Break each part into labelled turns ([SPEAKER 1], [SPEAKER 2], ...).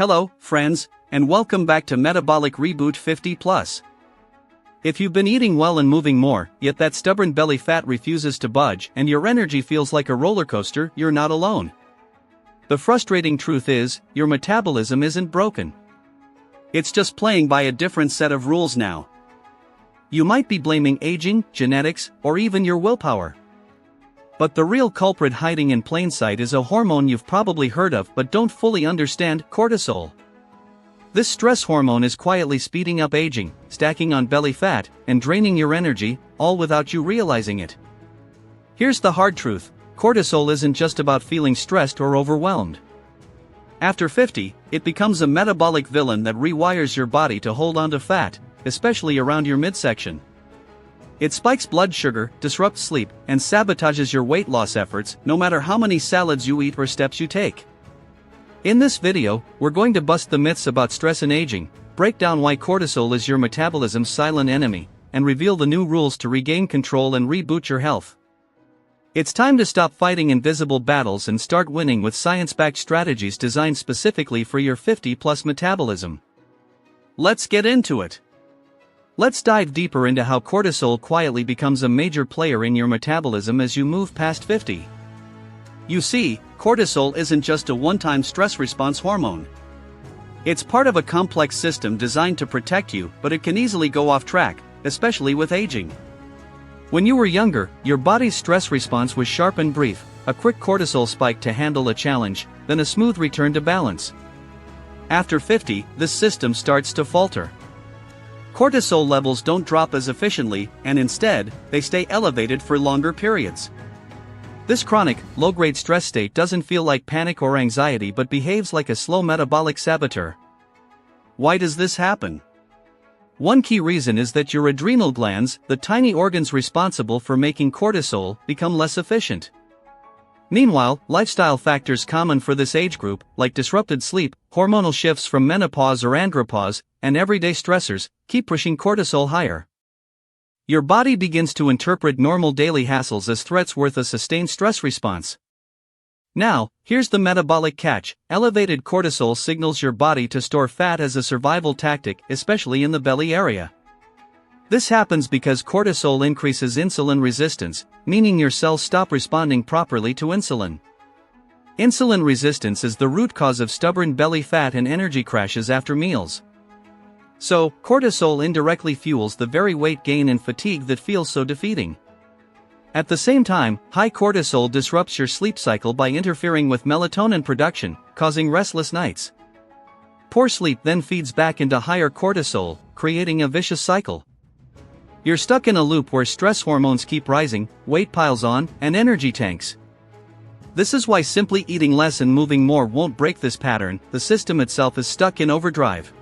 [SPEAKER 1] Hello, friends, and welcome back to Metabolic Reboot 50+. If you've been eating well and moving more, yet that stubborn belly fat refuses to budge and your energy feels like a roller coaster, you're not alone. The frustrating truth is, your metabolism isn't broken. It's just playing by a different set of rules now. You might be blaming aging, genetics, or even your willpower. But the real culprit hiding in plain sight is a hormone you've probably heard of but don't fully understand: cortisol. This stress hormone is quietly speeding up aging, stacking on belly fat, and draining your energy, all without you realizing it. Here's the hard truth: cortisol isn't just about feeling stressed or overwhelmed. After 50, it becomes a metabolic villain that rewires your body to hold on to fat, especially around your midsection. It spikes blood sugar, disrupts sleep, and sabotages your weight loss efforts, no matter how many salads you eat or steps you take. In this video, we're going to bust the myths about stress and aging, break down why cortisol is your metabolism's silent enemy, and reveal the new rules to regain control and reboot your health. It's time to stop fighting invisible battles and start winning with science-backed strategies designed specifically for your 50+ metabolism. Let's get into it. Let's dive deeper into how cortisol quietly becomes a major player in your metabolism as you move past 50. You see, cortisol isn't just a one-time stress response hormone. It's part of a complex system designed to protect you, but it can easily go off track, especially with aging. When you were younger, your body's stress response was sharp and brief: a quick cortisol spike to handle a challenge, then a smooth return to balance. After 50, this system starts to falter. Cortisol levels don't drop as efficiently, and instead, they stay elevated for longer periods. This chronic, low-grade stress state doesn't feel like panic or anxiety but behaves like a slow metabolic saboteur. Why does this happen? One key reason is that your adrenal glands, the tiny organs responsible for making cortisol, become less efficient. Meanwhile, lifestyle factors common for this age group, like disrupted sleep, hormonal shifts from menopause or andropause, and everyday stressors, keep pushing cortisol higher. Your body begins to interpret normal daily hassles as threats worth a sustained stress response. Now, here's the metabolic catch: elevated cortisol signals your body to store fat as a survival tactic, especially in the belly area. This happens because cortisol increases insulin resistance, meaning your cells stop responding properly to insulin. Insulin resistance is the root cause of stubborn belly fat and energy crashes after meals. So, cortisol indirectly fuels the very weight gain and fatigue that feels so defeating. At the same time, high cortisol disrupts your sleep cycle by interfering with melatonin production, causing restless nights. Poor sleep then feeds back into higher cortisol, creating a vicious cycle. You're stuck in a loop where stress hormones keep rising, weight piles on, and energy tanks. This is why simply eating less and moving more won't break this pattern. The system itself is stuck in overdrive.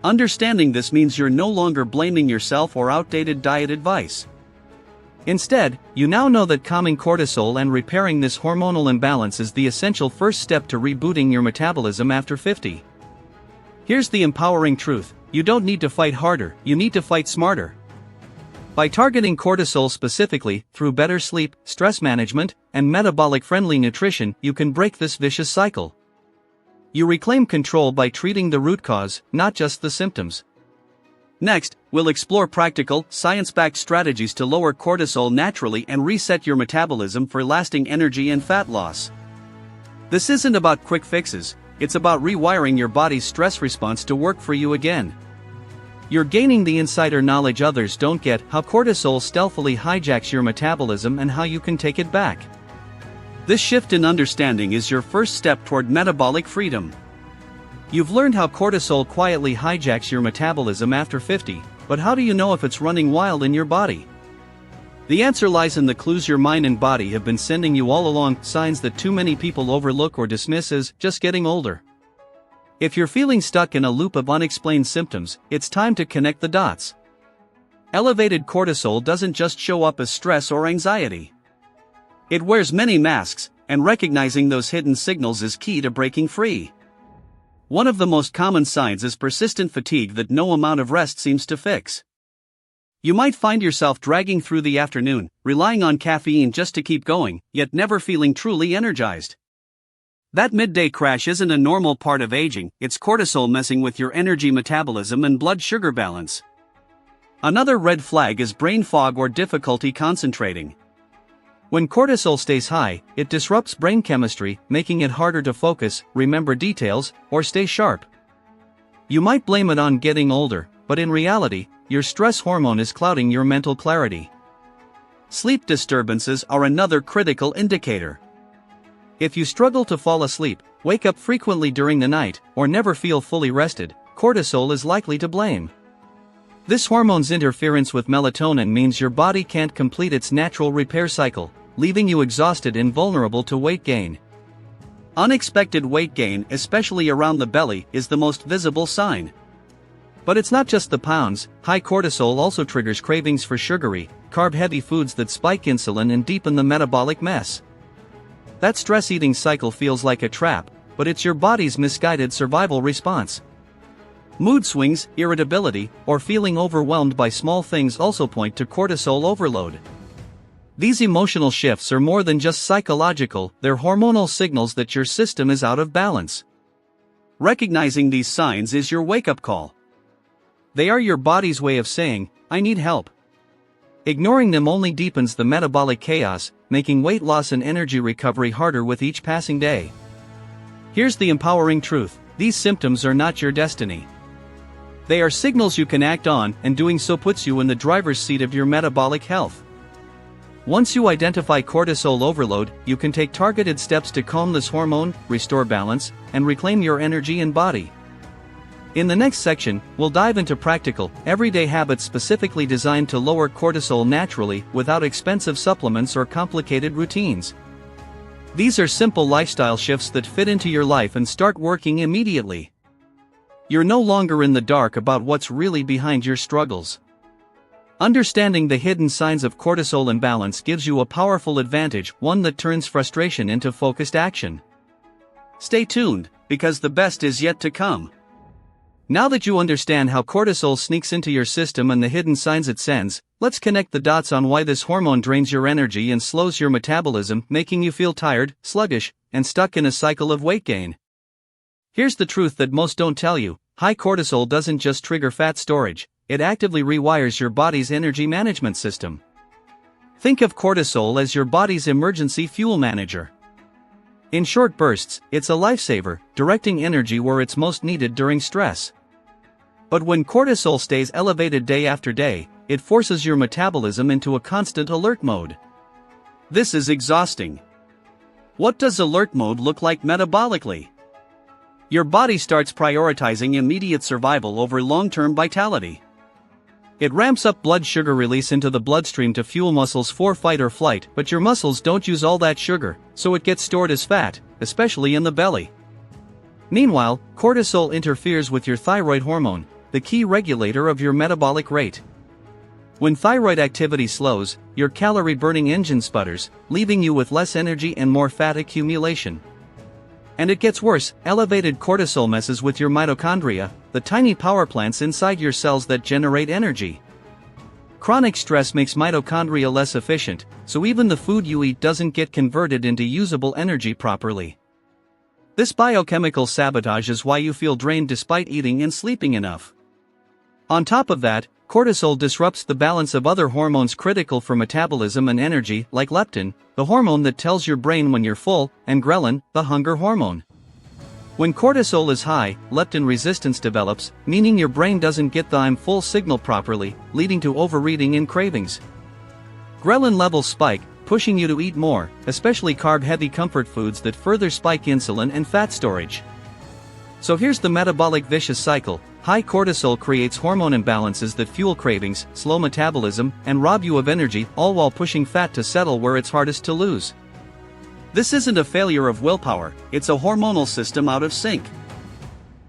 [SPEAKER 1] Understanding this means you're no longer blaming yourself or outdated diet advice. Instead, you now know that calming cortisol and repairing this hormonal imbalance is the essential first step to rebooting your metabolism after 50. Here's the empowering truth: you don't need to fight harder, you need to fight smarter. By targeting cortisol specifically, through better sleep, stress management, and metabolic-friendly nutrition, you can break this vicious cycle. You reclaim control by treating the root cause, not just the symptoms. Next, we'll explore practical, science-backed strategies to lower cortisol naturally and reset your metabolism for lasting energy and fat loss. This isn't about quick fixes, it's about rewiring your body's stress response to work for you again. You're gaining the insider knowledge others don't get: how cortisol stealthily hijacks your metabolism and how you can take it back. This shift in understanding is your first step toward metabolic freedom. You've learned how cortisol quietly hijacks your metabolism after 50, but how do you know if it's running wild in your body? The answer lies in the clues your mind and body have been sending you all along, signs that too many people overlook or dismiss as just getting older. If you're feeling stuck in a loop of unexplained symptoms, it's time to connect the dots. Elevated cortisol doesn't just show up as stress or anxiety. It wears many masks, and recognizing those hidden signals is key to breaking free. One of the most common signs is persistent fatigue that no amount of rest seems to fix. You might find yourself dragging through the afternoon, relying on caffeine just to keep going, yet never feeling truly energized. That midday crash isn't a normal part of aging, it's cortisol messing with your energy metabolism and blood sugar balance. Another red flag is brain fog or difficulty concentrating. When cortisol stays high, it disrupts brain chemistry, making it harder to focus, remember details, or stay sharp. You might blame it on getting older, but in reality, your stress hormone is clouding your mental clarity. Sleep disturbances are another critical indicator. If you struggle to fall asleep, wake up frequently during the night, or never feel fully rested, cortisol is likely to blame. This hormone's interference with melatonin means your body can't complete its natural repair cycle, leaving you exhausted and vulnerable to weight gain. Unexpected weight gain, especially around the belly, is the most visible sign. But it's not just the pounds. High cortisol also triggers cravings for sugary, carb-heavy foods that spike insulin and deepen the metabolic mess. That stress eating cycle feels like a trap, but it's your body's misguided survival response. Mood swings, irritability, or feeling overwhelmed by small things also point to cortisol overload. These emotional shifts are more than just psychological, they're hormonal signals that your system is out of balance. Recognizing these signs is your wake-up call. They are your body's way of saying, "I need help." Ignoring them only deepens the metabolic chaos, making weight loss and energy recovery harder with each passing day. Here's the empowering truth: these symptoms are not your destiny. They are signals you can act on, and doing so puts you in the driver's seat of your metabolic health. Once you identify cortisol overload, you can take targeted steps to calm this hormone, restore balance, and reclaim your energy and body. In the next section, we'll dive into practical, everyday habits specifically designed to lower cortisol naturally without expensive supplements or complicated routines. These are simple lifestyle shifts that fit into your life and start working immediately. You're no longer in the dark about what's really behind your struggles. Understanding the hidden signs of cortisol imbalance gives you a powerful advantage, one that turns frustration into focused action. Stay tuned, because the best is yet to come. Now that you understand how cortisol sneaks into your system and the hidden signs it sends, let's connect the dots on why this hormone drains your energy and slows your metabolism, making you feel tired, sluggish, and stuck in a cycle of weight gain. Here's the truth that most don't tell you: high cortisol doesn't just trigger fat storage, it actively rewires your body's energy management system. Think of cortisol as your body's emergency fuel manager. In short bursts, it's a lifesaver, directing energy where it's most needed during stress. But when cortisol stays elevated day after day, it forces your metabolism into a constant alert mode. This is exhausting. What does alert mode look like metabolically? Your body starts prioritizing immediate survival over long-term vitality. It ramps up blood sugar release into the bloodstream to fuel muscles for fight or flight, but your muscles don't use all that sugar, so it gets stored as fat, especially in the belly. Meanwhile, cortisol interferes with your thyroid hormone, the key regulator of your metabolic rate. When thyroid activity slows, your calorie-burning engine sputters, leaving you with less energy and more fat accumulation. And it gets worse: elevated cortisol messes with your mitochondria, the tiny power plants inside your cells that generate energy. Chronic stress makes mitochondria less efficient, so even the food you eat doesn't get converted into usable energy properly. This biochemical sabotage is why you feel drained despite eating and sleeping enough. On top of that, cortisol disrupts the balance of other hormones critical for metabolism and energy, like leptin, the hormone that tells your brain when you're full, and ghrelin, the hunger hormone. When cortisol is high, leptin resistance develops, meaning your brain doesn't get the "I'm full" signal properly, leading to overeating and cravings. Ghrelin levels spike, pushing you to eat more, especially carb-heavy comfort foods that further spike insulin and fat storage. So here's the metabolic vicious cycle: high cortisol creates hormone imbalances that fuel cravings, slow metabolism, and rob you of energy, all while pushing fat to settle where it's hardest to lose. This isn't a failure of willpower, it's a hormonal system out of sync.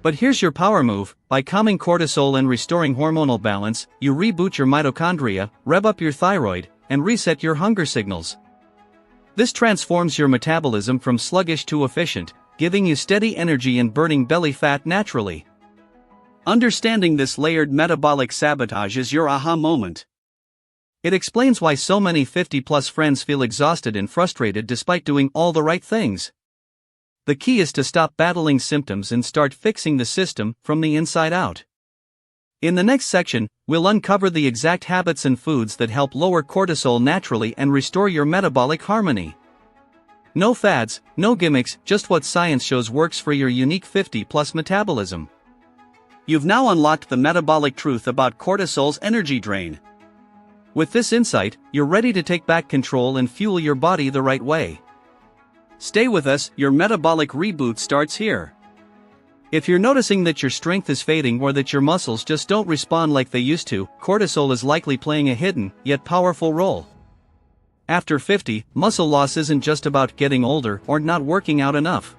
[SPEAKER 1] But here's your power move: by calming cortisol and restoring hormonal balance, you reboot your mitochondria, rev up your thyroid, and reset your hunger signals. This transforms your metabolism from sluggish to efficient, giving you steady energy and burning belly fat naturally. Understanding this layered metabolic sabotage is your aha moment. It explains why so many 50-plus friends feel exhausted and frustrated despite doing all the right things. The key is to stop battling symptoms and start fixing the system from the inside out. In the next section, we'll uncover the exact habits and foods that help lower cortisol naturally and restore your metabolic harmony. No fads, no gimmicks, just what science shows works for your unique 50+ metabolism. You've now unlocked the metabolic truth about cortisol's energy drain. With this insight, you're ready to take back control and fuel your body the right way. Stay with us, your metabolic reboot starts here. If you're noticing that your strength is fading or that your muscles just don't respond like they used to, cortisol is likely playing a hidden, yet powerful role. After 50, muscle loss isn't just about getting older or not working out enough.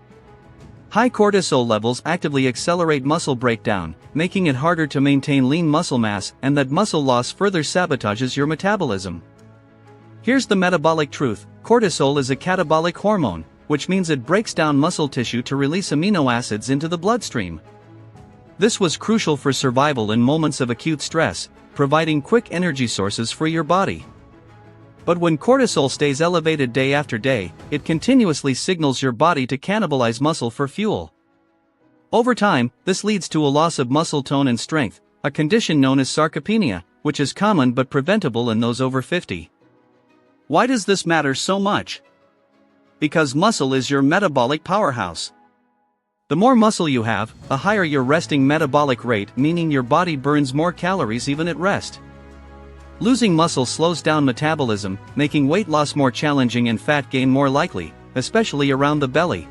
[SPEAKER 1] High cortisol levels actively accelerate muscle breakdown, making it harder to maintain lean muscle mass, and that muscle loss further sabotages your metabolism. Here's the metabolic truth: cortisol is a catabolic hormone, which means it breaks down muscle tissue to release amino acids into the bloodstream. This was crucial for survival in moments of acute stress, providing quick energy sources for your body. But when cortisol stays elevated day after day, it continuously signals your body to cannibalize muscle for fuel. Over time, this leads to a loss of muscle tone and strength, a condition known as sarcopenia, which is common but preventable in those over 50. Why does this matter so much? Because muscle is your metabolic powerhouse. The more muscle you have, the higher your resting metabolic rate, meaning your body burns more calories even at rest. Losing muscle slows down metabolism, making weight loss more challenging and fat gain more likely, especially around the belly.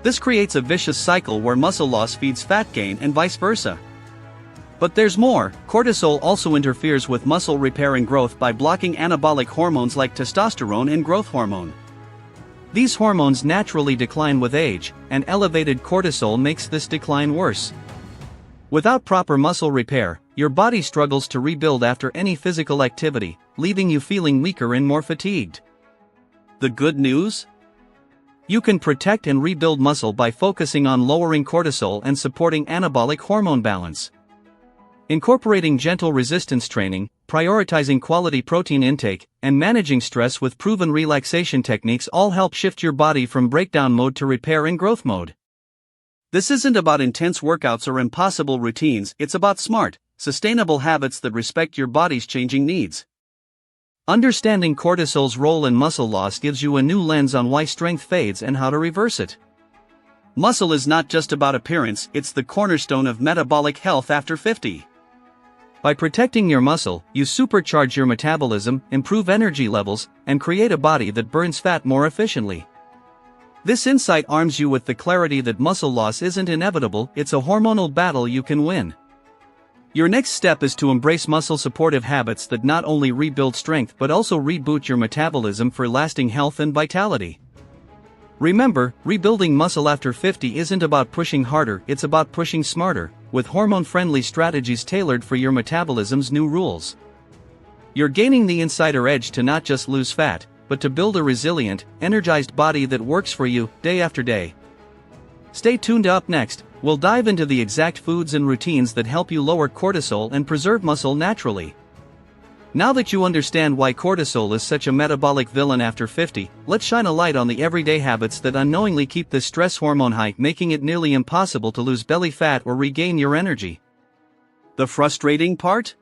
[SPEAKER 1] This creates a vicious cycle where muscle loss feeds fat gain and vice versa. But there's more. Cortisol also interferes with muscle repair and growth by blocking anabolic hormones like testosterone and growth hormone. These hormones naturally decline with age, and elevated cortisol makes this decline worse. Without proper muscle repair, your body struggles to rebuild after any physical activity, leaving you feeling weaker and more fatigued. The good news? You can protect and rebuild muscle by focusing on lowering cortisol and supporting anabolic hormone balance. Incorporating gentle resistance training, prioritizing quality protein intake, and managing stress with proven relaxation techniques all help shift your body from breakdown mode to repair and growth mode. This isn't about intense workouts or impossible routines, it's about smart, sustainable habits that respect your body's changing needs. Understanding cortisol's role in muscle loss gives you a new lens on why strength fades and how to reverse it. Muscle is not just about appearance, it's the cornerstone of metabolic health after 50. By protecting your muscle, you supercharge your metabolism, improve energy levels, and create a body that burns fat more efficiently. This insight arms you with the clarity that muscle loss isn't inevitable, it's a hormonal battle you can win. Your next step is to embrace muscle-supportive habits that not only rebuild strength but also reboot your metabolism for lasting health and vitality. Remember, rebuilding muscle after 50 isn't about pushing harder, it's about pushing smarter, with hormone-friendly strategies tailored for your metabolism's new rules. You're gaining the insider edge to not just lose fat, but to build a resilient, energized body that works for you, day after day. Stay tuned. Up next, we'll dive into the exact foods and routines that help you lower cortisol and preserve muscle naturally. Now that you understand why cortisol is such a metabolic villain after 50, let's shine a light on the everyday habits that unknowingly keep this stress hormone high, making it nearly impossible to lose belly fat or regain your energy. The frustrating part?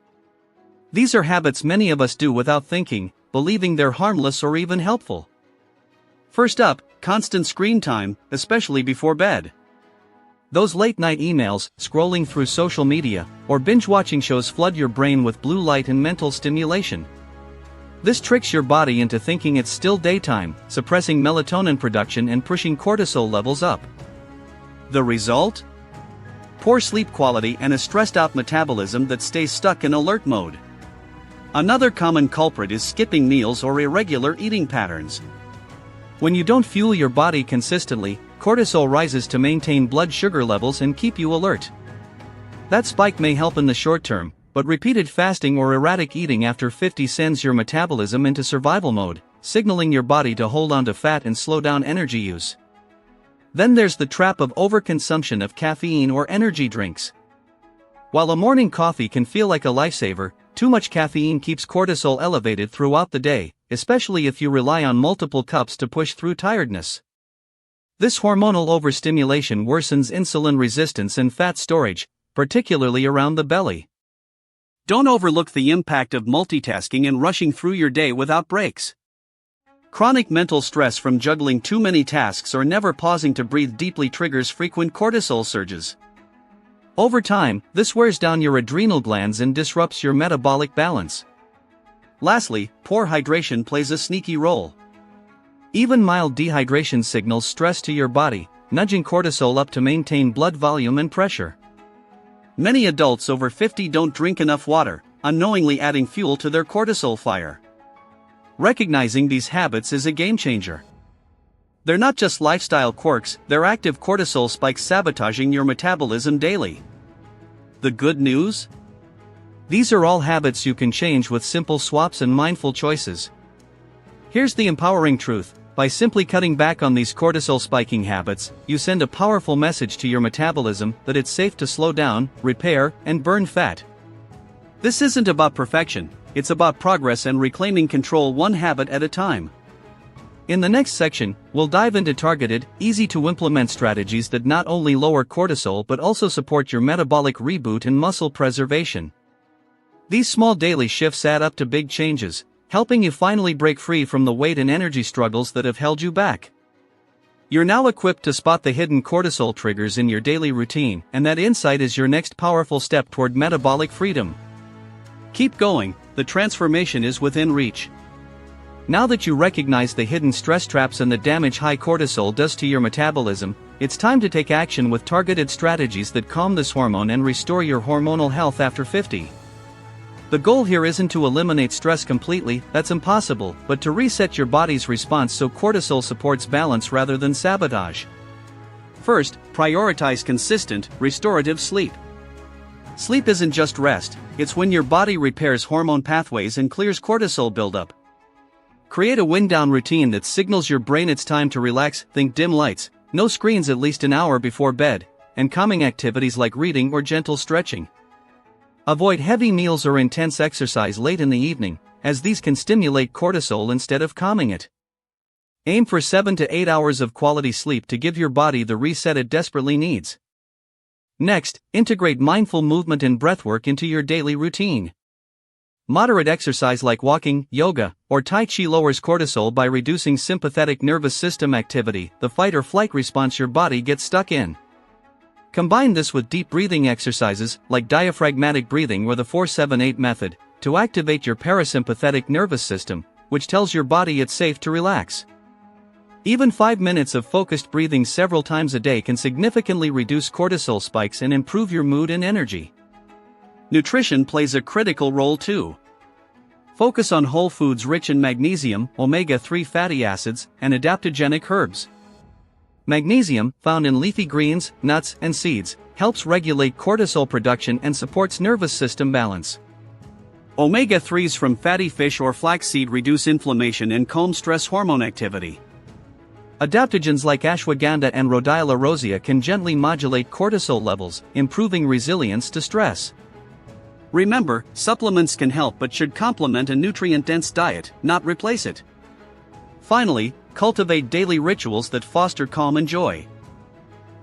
[SPEAKER 1] These are habits many of us do without thinking, believing they're harmless or even helpful. First up, constant screen time, especially before bed. Those late-night emails, scrolling through social media, or binge-watching shows flood your brain with blue light and mental stimulation. This tricks your body into thinking it's still daytime, suppressing melatonin production and pushing cortisol levels up. The result? Poor sleep quality and a stressed-out metabolism that stays stuck in alert mode. Another common culprit is skipping meals or irregular eating patterns. When you don't fuel your body consistently, cortisol rises to maintain blood sugar levels and keep you alert. That spike may help in the short term, but repeated fasting or erratic eating after 50 sends your metabolism into survival mode, signaling your body to hold on to fat and slow down energy use. Then there's the trap of overconsumption of caffeine or energy drinks. While a morning coffee can feel like a lifesaver, too much caffeine keeps cortisol elevated throughout the day, especially if you rely on multiple cups to push through tiredness. This hormonal overstimulation worsens insulin resistance and fat storage, particularly around the belly. Don't overlook the impact of multitasking and rushing through your day without breaks. Chronic mental stress from juggling too many tasks or never pausing to breathe deeply triggers frequent cortisol surges. Over time, this wears down your adrenal glands and disrupts your metabolic balance. Lastly, poor hydration plays a sneaky role. Even mild dehydration signals stress to your body, nudging cortisol up to maintain blood volume and pressure. Many adults over 50 don't drink enough water, unknowingly adding fuel to their cortisol fire. Recognizing these habits is a game changer. They're not just lifestyle quirks, they're active cortisol spikes sabotaging your metabolism daily. The good news? These are all habits you can change with simple swaps and mindful choices. Here's the empowering truth: by simply cutting back on these cortisol spiking habits, you send a powerful message to your metabolism that it's safe to slow down, repair, and burn fat. This isn't about perfection, it's about progress and reclaiming control one habit at a time. In the next section, we'll dive into targeted, easy-to-implement strategies that not only lower cortisol but also support your metabolic reboot and muscle preservation. These small daily shifts add up to big changes, helping you finally break free from the weight and energy struggles that have held you back. You're now equipped to spot the hidden cortisol triggers in your daily routine, and that insight is your next powerful step toward metabolic freedom. Keep going, the transformation is within reach. Now that you recognize the hidden stress traps and the damage high cortisol does to your metabolism, it's time to take action with targeted strategies that calm this hormone and restore your hormonal health after 50. The goal here isn't to eliminate stress completely, that's impossible, but to reset your body's response so cortisol supports balance rather than sabotage. First, prioritize consistent, restorative sleep. Sleep isn't just rest, it's when your body repairs hormone pathways and clears cortisol buildup. Create a wind-down routine that signals your brain it's time to relax. Think dim lights, no screens at least an hour before bed, and calming activities like reading or gentle stretching. Avoid heavy meals or intense exercise late in the evening, as these can stimulate cortisol instead of calming it. Aim for 7 to 8 hours of quality sleep to give your body the reset it desperately needs. Next, integrate mindful movement and breathwork into your daily routine. Moderate exercise like walking, yoga, or Tai Chi lowers cortisol by reducing sympathetic nervous system activity, the fight or flight response your body gets stuck in. Combine this with deep breathing exercises, like diaphragmatic breathing or the 4-7-8 method, to activate your parasympathetic nervous system, which tells your body it's safe to relax. Even 5 minutes of focused breathing several times a day can significantly reduce cortisol spikes and improve your mood and energy. Nutrition plays a critical role too. Focus on whole foods rich in magnesium, omega-3 fatty acids, and adaptogenic herbs. Magnesium, found in leafy greens, nuts, and seeds, helps regulate cortisol production and supports nervous system balance. Omega-3s from fatty fish or flaxseed reduce inflammation and calm stress hormone activity. Adaptogens like ashwagandha and rhodiola rosea can gently modulate cortisol levels, improving resilience to stress. Remember, supplements can help but should complement a nutrient-dense diet, not replace it. Finally, cultivate daily rituals that foster calm and joy.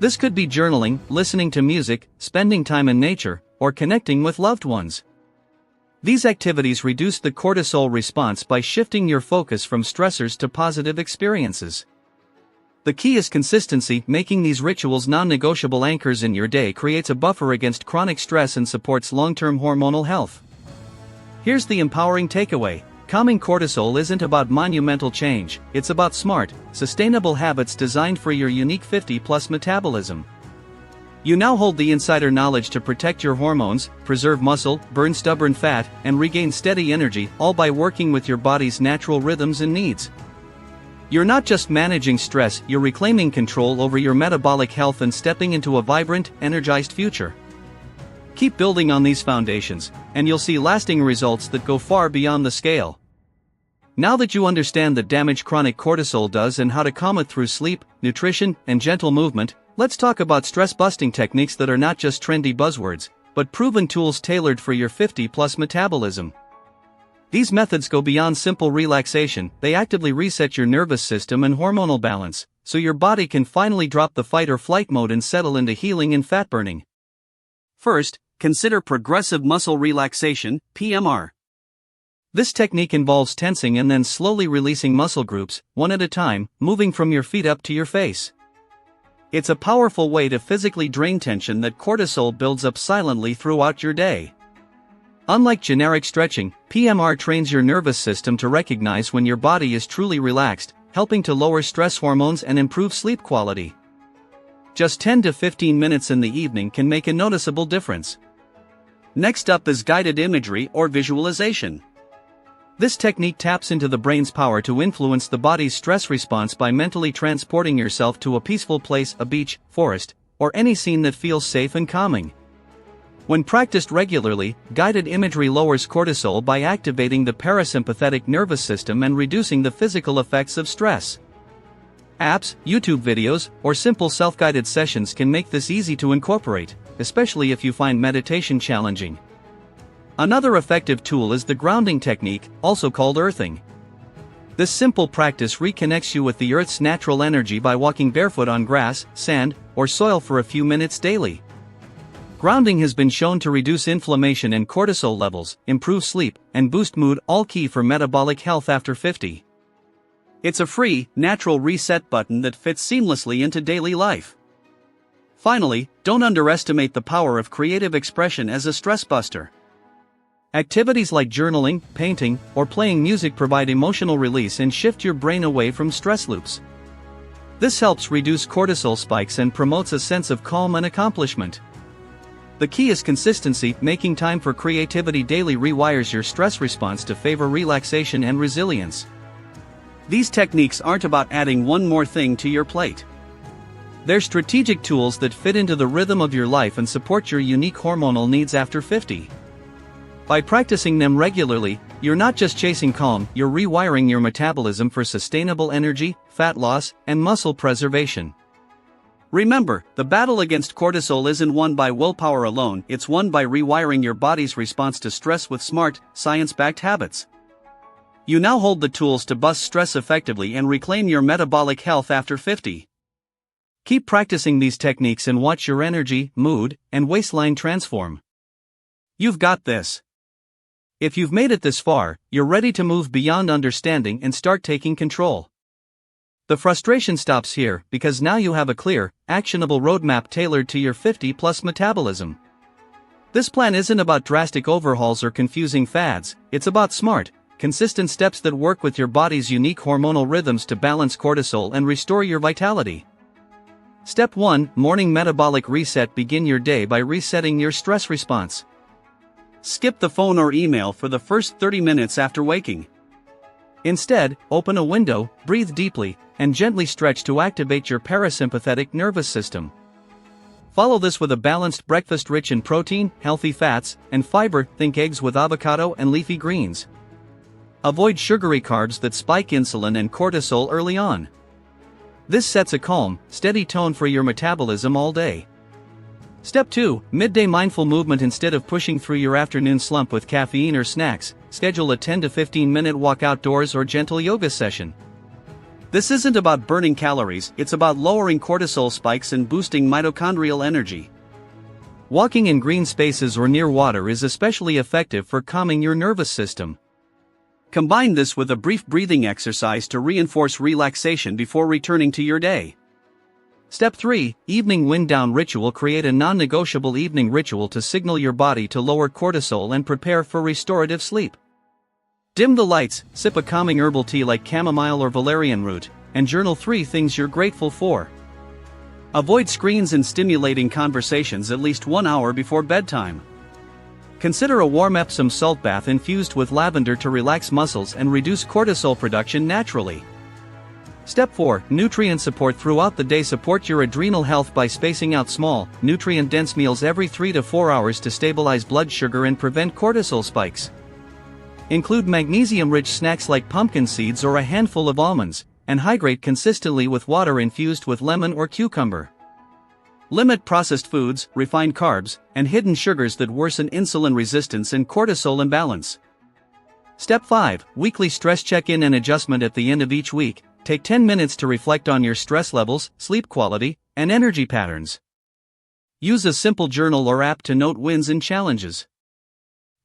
[SPEAKER 1] This could be journaling, listening to music, spending time in nature, or connecting with loved ones. These activities reduce the cortisol response by shifting your focus from stressors to positive experiences. The key is consistency. Making these rituals non-negotiable anchors in your day creates a buffer against chronic stress and supports long-term hormonal health. Here's the empowering takeaway: calming cortisol isn't about monumental change, it's about smart, sustainable habits designed for your unique 50-plus metabolism. You now hold the insider knowledge to protect your hormones, preserve muscle, burn stubborn fat, and regain steady energy, all by working with your body's natural rhythms and needs. You're not just managing stress, you're reclaiming control over your metabolic health and stepping into a vibrant, energized future. Keep building on these foundations, and you'll see lasting results that go far beyond the scale. Now that you understand the damage chronic cortisol does and how to calm it through sleep, nutrition, and gentle movement, let's talk about stress-busting techniques that are not just trendy buzzwords, but proven tools tailored for your 50-plus metabolism. These methods go beyond simple relaxation, they actively reset your nervous system and hormonal balance, so your body can finally drop the fight or flight mode and settle into healing and fat burning. First, consider progressive muscle relaxation, PMR. This technique involves tensing and then slowly releasing muscle groups, one at a time, moving from your feet up to your face. It's a powerful way to physically drain tension that cortisol builds up silently throughout your day. Unlike generic stretching, PMR trains your nervous system to recognize when your body is truly relaxed, helping to lower stress hormones and improve sleep quality. Just 10 to 15 minutes in the evening can make a noticeable difference. Next up is guided imagery or visualization. This technique taps into the brain's power to influence the body's stress response by mentally transporting yourself to a peaceful place, a beach, forest, or any scene that feels safe and calming. When practiced regularly, guided imagery lowers cortisol by activating the parasympathetic nervous system and reducing the physical effects of stress. Apps, YouTube videos, or simple self-guided sessions can make this easy to incorporate, especially if you find meditation challenging. Another effective tool is the grounding technique, also called earthing. This simple practice reconnects you with the Earth's natural energy by walking barefoot on grass, sand, or soil for a few minutes daily. Grounding has been shown to reduce inflammation and cortisol levels, improve sleep, and boost mood, all key for metabolic health after 50. It's a free, natural reset button that fits seamlessly into daily life. Finally, don't underestimate the power of creative expression as a stress buster. Activities like journaling, painting, or playing music provide emotional release and shift your brain away from stress loops. This helps reduce cortisol spikes and promotes a sense of calm and accomplishment. The key is consistency. Making time for creativity daily rewires your stress response to favor relaxation and resilience. These techniques aren't about adding one more thing to your plate. They're strategic tools that fit into the rhythm of your life and support your unique hormonal needs after 50. By practicing them regularly, you're not just chasing calm, you're rewiring your metabolism for sustainable energy, fat loss, and muscle preservation. Remember, the battle against cortisol isn't won by willpower alone, it's won by rewiring your body's response to stress with smart, science-backed habits. You now hold the tools to bust stress effectively and reclaim your metabolic health after 50. Keep practicing these techniques and watch your energy, mood, and waistline transform. You've got this. If you've made it this far, you're ready to move beyond understanding and start taking control. The frustration stops here because now you have a clear, actionable roadmap tailored to your 50-plus metabolism. This plan isn't about drastic overhauls or confusing fads, it's about smart, consistent steps that work with your body's unique hormonal rhythms to balance cortisol and restore your vitality. Step 1: Morning Metabolic Reset. Begin your day by resetting your stress response. Skip the phone or email for the first 30 minutes after waking. Instead, open a window, breathe deeply, and gently stretch to activate your parasympathetic nervous system. Follow this with a balanced breakfast rich in protein, healthy fats, and fiber. Think eggs with avocado and leafy greens. Avoid sugary carbs that spike insulin and cortisol early on. This sets a calm, steady tone for your metabolism all day. Step 2: Midday mindful movement. Instead of pushing through your afternoon slump with caffeine or snacks, schedule a 10 to 15 minute walk outdoors or gentle yoga session. This isn't about burning calories, it's about lowering cortisol spikes and boosting mitochondrial energy. Walking in green spaces or near water is especially effective for calming your nervous system. Combine this with a brief breathing exercise to reinforce relaxation before returning to your day. Step 3: Evening wind down ritual. Create a non-negotiable evening ritual to signal your body to lower cortisol and prepare for restorative sleep. Dim the lights, sip a calming herbal tea like chamomile or valerian root, and journal 3 things you're grateful for. Avoid screens and stimulating conversations at least 1 hour before bedtime. Consider a warm Epsom salt bath infused with lavender to relax muscles and reduce cortisol production naturally. Step 4: Nutrient support. Throughout the day, support your adrenal health by spacing out small, nutrient-dense meals every 3 to 4 hours to stabilize blood sugar and prevent cortisol spikes. Include magnesium-rich snacks like pumpkin seeds or a handful of almonds, and hydrate consistently with water infused with lemon or cucumber. Limit processed foods, refined carbs, and hidden sugars that worsen insulin resistance and cortisol imbalance. Step 5: Weekly stress check-in and adjustment. At the end of each week, take 10 minutes to reflect on your stress levels, sleep quality, and energy patterns. Use a simple journal or app to note wins and challenges.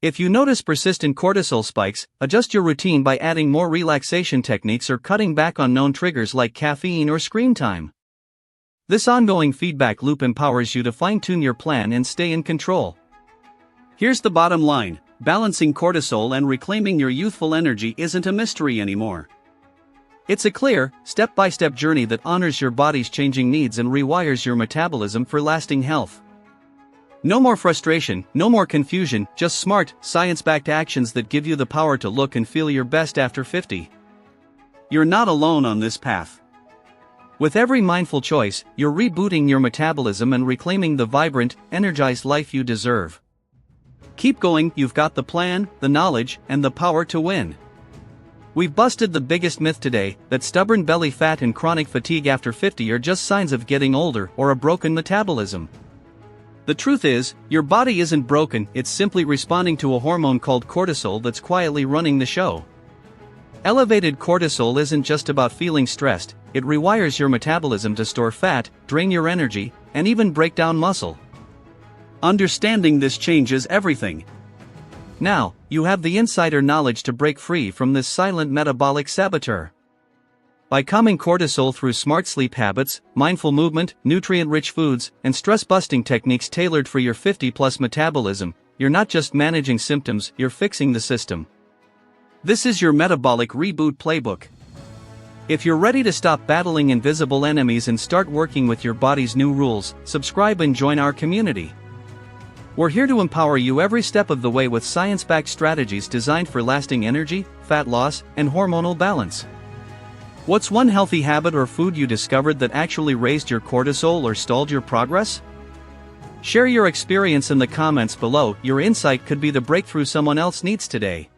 [SPEAKER 1] If you notice persistent cortisol spikes, adjust your routine by adding more relaxation techniques or cutting back on known triggers like caffeine or screen time. This ongoing feedback loop empowers you to fine-tune your plan and stay in control. Here's the bottom line: balancing cortisol and reclaiming your youthful energy isn't a mystery anymore. It's a clear, step-by-step journey that honors your body's changing needs and rewires your metabolism for lasting health. No more frustration, no more confusion, just smart, science-backed actions that give you the power to look and feel your best after 50. You're not alone on this path. With every mindful choice, you're rebooting your metabolism and reclaiming the vibrant, energized life you deserve. Keep going, you've got the plan, the knowledge, and the power to win. We've busted the biggest myth today, that stubborn belly fat and chronic fatigue after 50 are just signs of getting older or a broken metabolism. The truth is, your body isn't broken, it's simply responding to a hormone called cortisol that's quietly running the show. Elevated cortisol isn't just about feeling stressed, it rewires your metabolism to store fat, drain your energy, and even break down muscle. Understanding this changes everything. Now, you have the insider knowledge to break free from this silent metabolic saboteur. By calming cortisol through smart sleep habits, mindful movement, nutrient-rich foods, and stress-busting techniques tailored for your 50-plus metabolism, you're not just managing symptoms, you're fixing the system. This is your Metabolic Reboot playbook. If you're ready to stop battling invisible enemies and start working with your body's new rules, subscribe and join our community. We're here to empower you every step of the way with science-backed strategies designed for lasting energy, fat loss, and hormonal balance. What's one healthy habit or food you discovered that actually raised your cortisol or stalled your progress? Share your experience in the comments below. Your insight could be the breakthrough someone else needs today.